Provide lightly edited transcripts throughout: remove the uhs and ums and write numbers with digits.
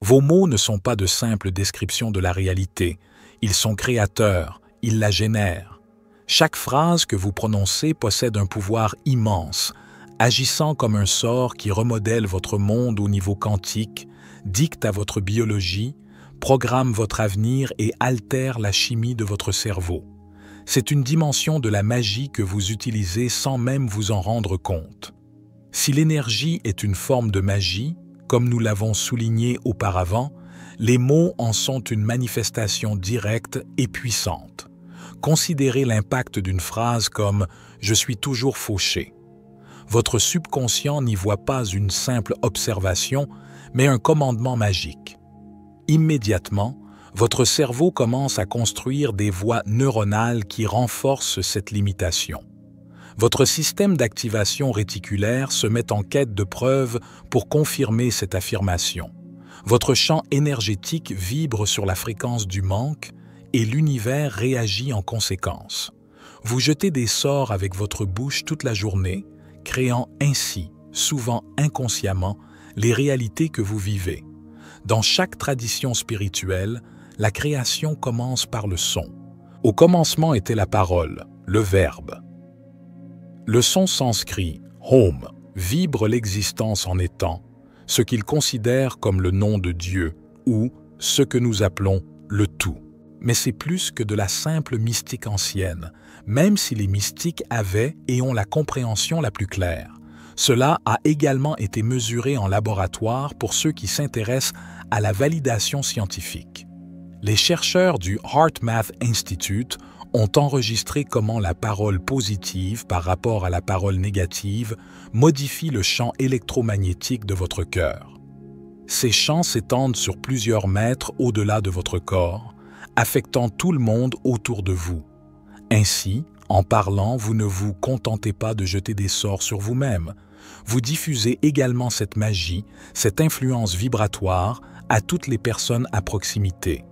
Vos mots ne sont pas de simples descriptions de la réalité, ils sont créateurs, ils la génèrent. Chaque phrase que vous prononcez possède un pouvoir immense, agissant comme un sort qui remodèle votre monde au niveau quantique, dicte à votre biologie, programme votre avenir et altère la chimie de votre cerveau. C'est une dimension de la magie que vous utilisez sans même vous en rendre compte. Si l'énergie est une forme de magie, comme nous l'avons souligné auparavant, les mots en sont une manifestation directe et puissante. Considérez l'impact d'une phrase comme « je suis toujours fauché ». Votre subconscient n'y voit pas une simple observation, mais un commandement magique. Immédiatement, votre cerveau commence à construire des voies neuronales qui renforcent cette limitation. Votre système d'activation réticulaire se met en quête de preuves pour confirmer cette affirmation. Votre champ énergétique vibre sur la fréquence du manque et l'univers réagit en conséquence. Vous jetez des sorts avec votre bouche toute la journée, créant ainsi, souvent inconsciemment, les réalités que vous vivez. Dans chaque tradition spirituelle, la création commence par le son. Au commencement était la parole, le verbe. Le son sanskrit « Om » vibre l'existence en étant, ce qu'il considère comme le nom de Dieu ou ce que nous appelons le tout. Mais c'est plus que de la simple mystique ancienne, même si les mystiques avaient et ont la compréhension la plus claire. Cela a également été mesuré en laboratoire pour ceux qui s'intéressent à la validation scientifique. Les chercheurs du HeartMath Institute ont enregistré comment la parole positive par rapport à la parole négative modifie le champ électromagnétique de votre cœur. Ces champs s'étendent sur plusieurs mètres au-delà de votre corps, affectant tout le monde autour de vous. Ainsi, en parlant, vous ne vous contentez pas de jeter des sorts sur vous-même. Vous diffusez également cette magie, cette influence vibratoire à toutes les personnes à proximité.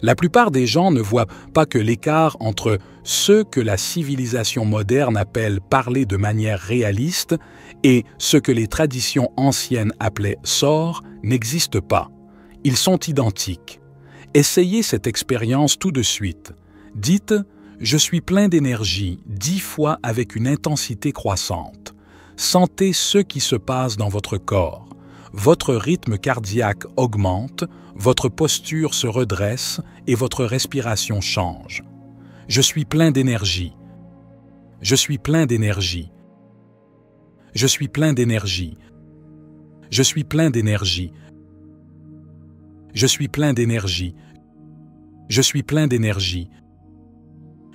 La plupart des gens ne voient pas que l'écart entre ce que la civilisation moderne appelle parler de manière réaliste et ce que les traditions anciennes appelaient sorts n'existe pas. Ils sont identiques. Essayez cette expérience tout de suite. Dites « Je suis plein d'énergie » 10 fois avec une intensité croissante. Sentez ce qui se passe dans votre corps. Votre rythme cardiaque augmente, votre posture se redresse et votre respiration change. Je suis plein d'énergie. Je suis plein d'énergie. Je suis plein d'énergie. Je suis plein d'énergie. Je suis plein d'énergie. Je suis plein d'énergie.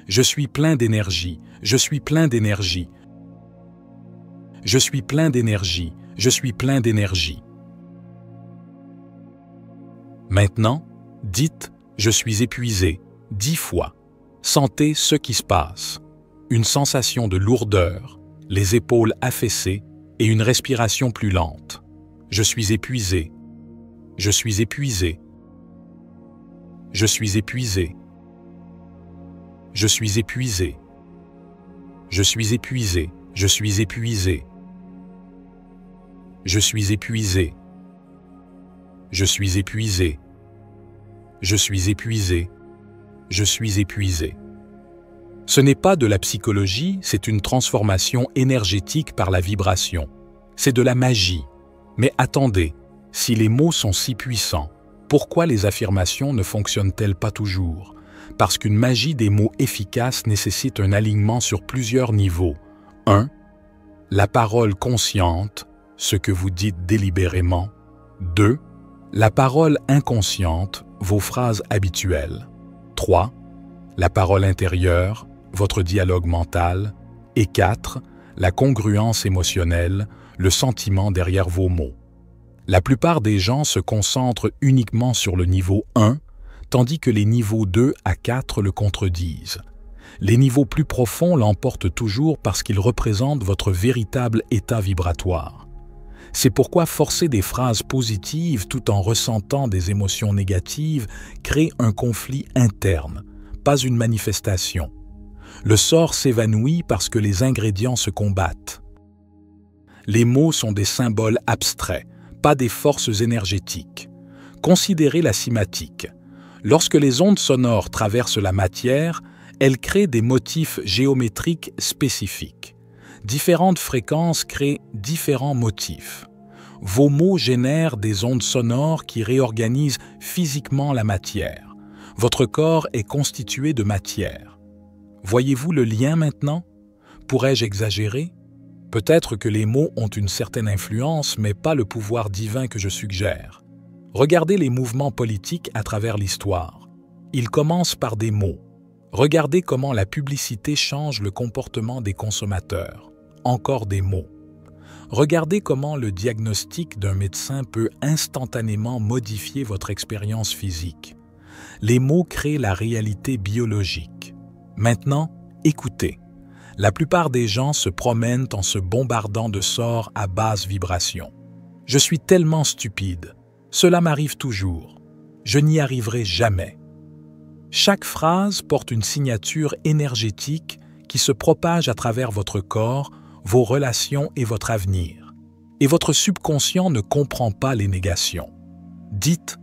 Je suis plein d'énergie. Je suis plein d'énergie. Je suis plein d'énergie. Je suis plein d'énergie. Maintenant, dites « Je suis épuisé » 10 fois. Sentez ce qui se passe. Une sensation de lourdeur, les épaules affaissées et une respiration plus lente. Je suis épuisé. Je suis épuisé. Je suis épuisé. Je suis épuisé. Je suis épuisé. Je suis épuisé. Je suis épuisé. Je suis épuisé. Je suis épuisé. Je suis épuisé. Ce n'est pas de la psychologie, c'est une transformation énergétique par la vibration. C'est de la magie. Mais attendez, si les mots sont si puissants, pourquoi les affirmations ne fonctionnent-elles pas toujours? Parce qu'une magie des mots efficaces nécessite un alignement sur plusieurs niveaux. 1. La parole consciente, ce que vous dites délibérément. 2. La parole inconsciente, vos phrases habituelles. 3. La parole intérieure, votre dialogue mental. Et 4. La congruence émotionnelle, le sentiment derrière vos mots. La plupart des gens se concentrent uniquement sur le niveau 1, tandis que les niveaux 2 à 4 le contredisent. Les niveaux plus profonds l'emportent toujours parce qu'ils représentent votre véritable état vibratoire. C'est pourquoi forcer des phrases positives tout en ressentant des émotions négatives crée un conflit interne, pas une manifestation. Le sort s'évanouit parce que les ingrédients se combattent. Les mots sont des symboles abstraits, pas des forces énergétiques. Considérez la cinématique. Lorsque les ondes sonores traversent la matière, elles créent des motifs géométriques spécifiques. Différentes fréquences créent différents motifs. Vos mots génèrent des ondes sonores qui réorganisent physiquement la matière. Votre corps est constitué de matière. Voyez-vous le lien maintenant? Pourrais-je exagérer? Peut-être que les mots ont une certaine influence, mais pas le pouvoir divin que je suggère. Regardez les mouvements politiques à travers l'histoire. Ils commencent par des mots. Regardez comment la publicité change le comportement des consommateurs. Encore des mots. Regardez comment le diagnostic d'un médecin peut instantanément modifier votre expérience physique. Les mots créent la réalité biologique. Maintenant, écoutez. La plupart des gens se promènent en se bombardant de sorts à basse vibration. Je suis tellement stupide. Cela m'arrive toujours. Je n'y arriverai jamais. Chaque phrase porte une signature énergétique qui se propage à travers votre corps, vos relations et votre avenir. Et votre subconscient ne comprend pas les négations. Dites,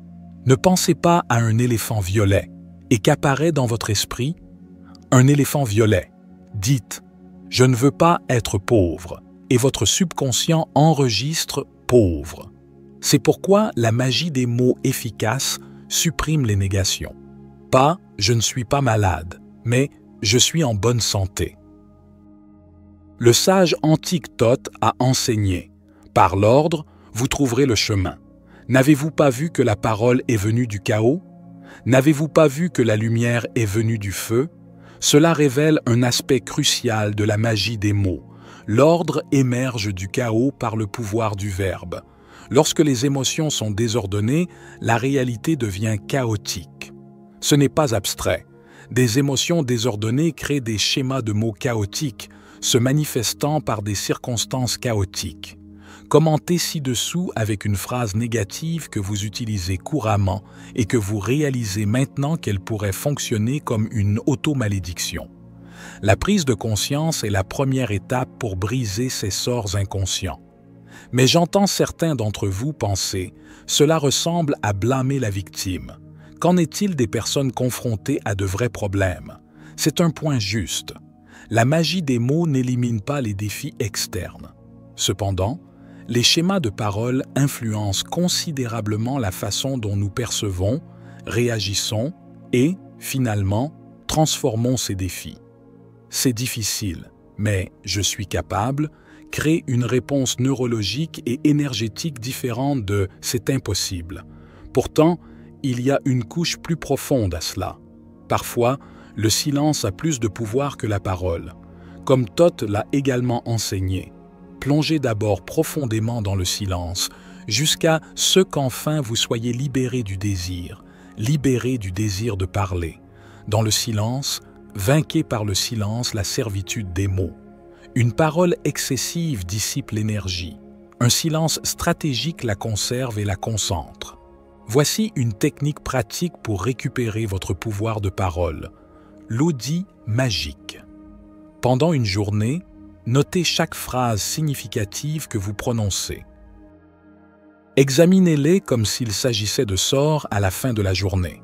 ne pensez pas à un éléphant violet et qu'apparaît dans votre esprit un éléphant violet. Dites, je ne veux pas être pauvre et votre subconscient enregistre pauvre. C'est pourquoi la magie des mots efficaces supprime les négations. Pas « je ne suis pas malade », mais « je suis en bonne santé ». Le sage antique Thoth a enseigné « Par l'ordre, vous trouverez le chemin. N'avez-vous pas vu que la parole est venue du chaos? N'avez-vous pas vu que la lumière est venue du feu? Cela révèle un aspect crucial de la magie des mots. L'ordre émerge du chaos par le pouvoir du verbe. Lorsque les émotions sont désordonnées, la réalité devient chaotique. Ce n'est pas abstrait. Des émotions désordonnées créent des schémas de mots chaotiques, se manifestant par des circonstances chaotiques. Commentez ci-dessous avec une phrase négative que vous utilisez couramment et que vous réalisez maintenant qu'elle pourrait fonctionner comme une automalédiction. La prise de conscience est la première étape pour briser ces sorts inconscients. Mais j'entends certains d'entre vous penser « Cela ressemble à blâmer la victime ». Qu'en est-il des personnes confrontées à de vrais problèmes? C'est un point juste. La magie des mots n'élimine pas les défis externes. Cependant, les schémas de parole influencent considérablement la façon dont nous percevons, réagissons et, finalement, transformons ces défis. C'est difficile, mais je suis capable, crée une réponse neurologique et énergétique différente de « c'est impossible ». Pourtant, il y a une couche plus profonde à cela. Parfois, le silence a plus de pouvoir que la parole. Comme Thoth l'a également enseigné, plongez d'abord profondément dans le silence, jusqu'à ce qu'enfin vous soyez libéré du désir de parler. Dans le silence, vainquez par le silence la servitude des mots. Une parole excessive dissipe l'énergie. Un silence stratégique la conserve et la concentre. Voici une technique pratique pour récupérer votre pouvoir de parole. L'audit magique. Pendant une journée, notez chaque phrase significative que vous prononcez. Examinez-les comme s'il s'agissait de sorts à la fin de la journée.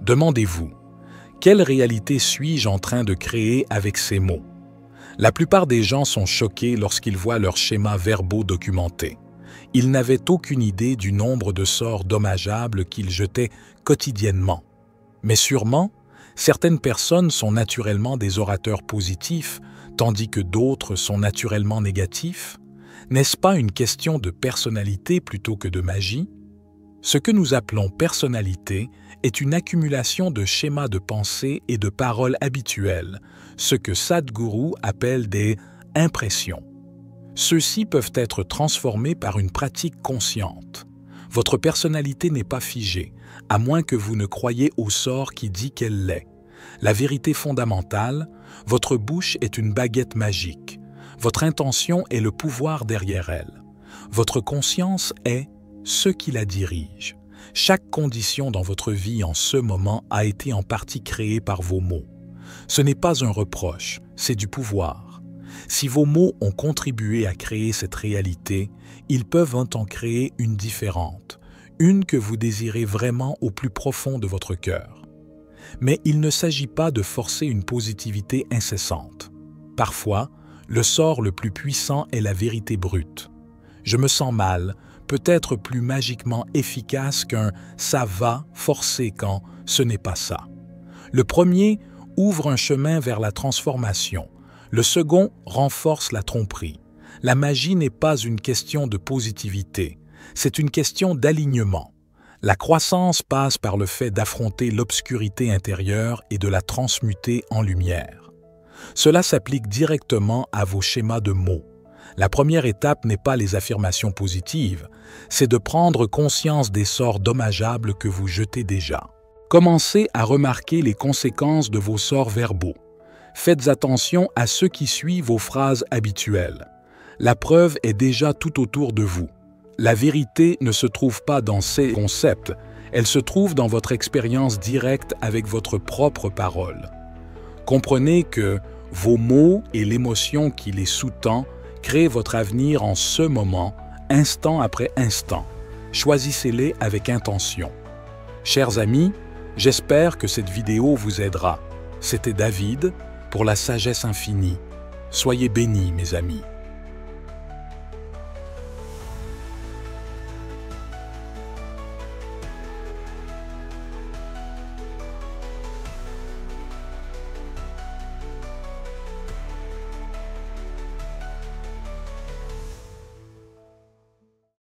Demandez-vous, quelle réalité suis-je en train de créer avec ces mots? La plupart des gens sont choqués lorsqu'ils voient leurs schémas verbaux documentés. Ils n'avaient aucune idée du nombre de sorts dommageables qu'ils jetaient quotidiennement. Mais sûrement, certaines personnes sont naturellement des orateurs positifs, tandis que d'autres sont naturellement négatifs. N'est-ce pas une question de personnalité plutôt que de magie? Ce que nous appelons personnalité est une accumulation de schémas de pensée et de paroles habituelles, ce que Sadhguru appelle des « impressions ». Ceux-ci peuvent être transformés par une pratique consciente. Votre personnalité n'est pas figée, à moins que vous ne croyiez au sort qui dit qu'elle l'est. La vérité fondamentale, votre bouche est une baguette magique. Votre intention est le pouvoir derrière elle. Votre conscience est ce qui la dirige. Chaque condition dans votre vie en ce moment a été en partie créée par vos mots. Ce n'est pas un reproche, c'est du pouvoir. Si vos mots ont contribué à créer cette réalité, ils peuvent en créer une différente, une que vous désirez vraiment au plus profond de votre cœur. Mais il ne s'agit pas de forcer une positivité incessante. Parfois, le sort le plus puissant est la vérité brute. Je me sens mal, peut être plus magiquement efficace qu'un « ça va » forcé quand ce n'est pas ça. Le premier ouvre un chemin vers la transformation. Le second renforce la tromperie. La magie n'est pas une question de positivité, c'est une question d'alignement. La croissance passe par le fait d'affronter l'obscurité intérieure et de la transmuter en lumière. Cela s'applique directement à vos schémas de mots. La première étape n'est pas les affirmations positives, c'est de prendre conscience des sorts dommageables que vous jetez déjà. Commencez à remarquer les conséquences de vos sorts verbaux. Faites attention à ceux qui suivent vos phrases habituelles. La preuve est déjà tout autour de vous. La vérité ne se trouve pas dans ces concepts, elle se trouve dans votre expérience directe avec votre propre parole. Comprenez que vos mots et l'émotion qui les sous-tend créent votre avenir en ce moment, instant après instant. Choisissez-les avec intention. Chers amis, j'espère que cette vidéo vous aidera. C'était David pour la sagesse infinie. Soyez bénis, mes amis.